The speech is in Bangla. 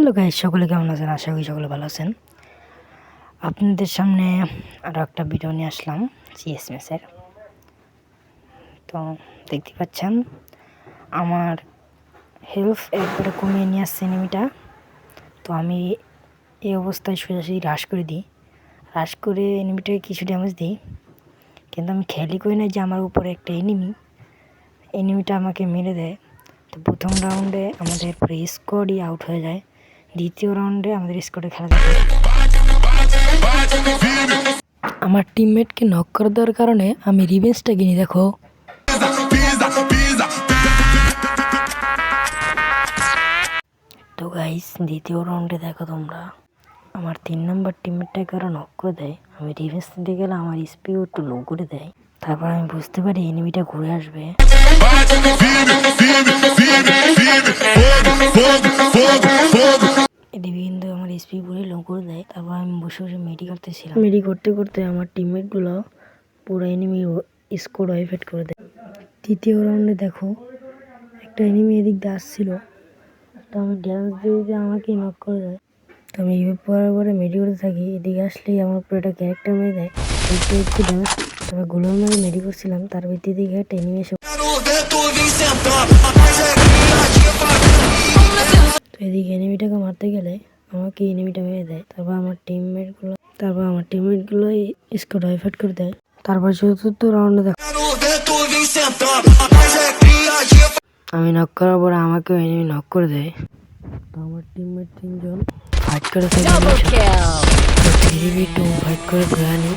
হ্যালো গাইস, সকলে কেমন আছেন? আশা করি সকলে ভালো আছেন। আপনাদের সামনে আরও একটা ভিডিও নিয়ে আসলাম সিএস ম্যাচের। তো দেখতে পাচ্ছেন আমার হেলথ একবারে কমিয়ে নিয়ে আসছে এনিমিটা। তো আমি এই অবস্থায় সোজাসুজি রাশ করে দিই, রাশ করে এনিমিটাকে কিছু ড্যামেজ দিই, কিন্তু আমি খেয়ালই করি না যে আমার উপরে একটা এনিমিটা আমাকে মেরে দেয়। তো প্রথম রাউন্ডে আমাদের পুরো স্কোয়াডই আউট হয়ে যায়। দ্বিতীয় রাউন্ডে আমাদের স্কোয়াডে খেলা দেখে আমার টিমমেটকে নক করে দেওয়ার কারণে আমি রিভেঞ্জটা কিনি। দেখো তো গাইস, দ্বিতীয় রাউন্ডে দেখো তোমরা আমার 3 নম্বর টিমমেটটা কারো নক করে দেয়। আমি রিভেঞ্জ নিতে গেলে আমার স্পিও একটু লো করে দেয়। তারপর আমি বুঝতে পারি এনিমিটা ঘুরে আসবে। এদিকে কিন্তু আমার এসপি পুরো লো করে দেয়। তারপর আমি বসে বসে মেডি করতেছিলাম। মেডি করতে করতে আমার টিমমেটগুলো পুরো এনিমি স্কোর ওয়াইফাইট করে দেয়। তৃতীয় রাউন্ডে দেখো একটা এনিমি এদিক দিয়ে আসছিল, তো আমি ড্যামেজ দিয়ে দিতে আমাকেই নক করে দেয়। তো আমি ইউএফ পরে পরে মেডি করতে থাকি। এদিকে আসলেই আমার পুরো একটা ক্যারেক্টার মেরে দেয়। একটু ড্যামেজ তারপর গোলার মারে মেডি করছিলাম, তার ভিত্তি দিকে একটা এনিমি এসে এদিকে এনিমিটাকে মারতে গেলে আমাকে এনিমিটা মেরে দেয়। তারপর আমার টিমমেটগুলো স্কোর ওয়াইফাইট করে দেয়। তারপর চতুর্থ রাউন্ডে দেখো আমি নক করার পরে আমাকেও এনিমি নক করে দেয়। তো আমার টিমমেট 3 জন ফাইট করে থাকে। 3v2 ফাইট করে ধরে আনি।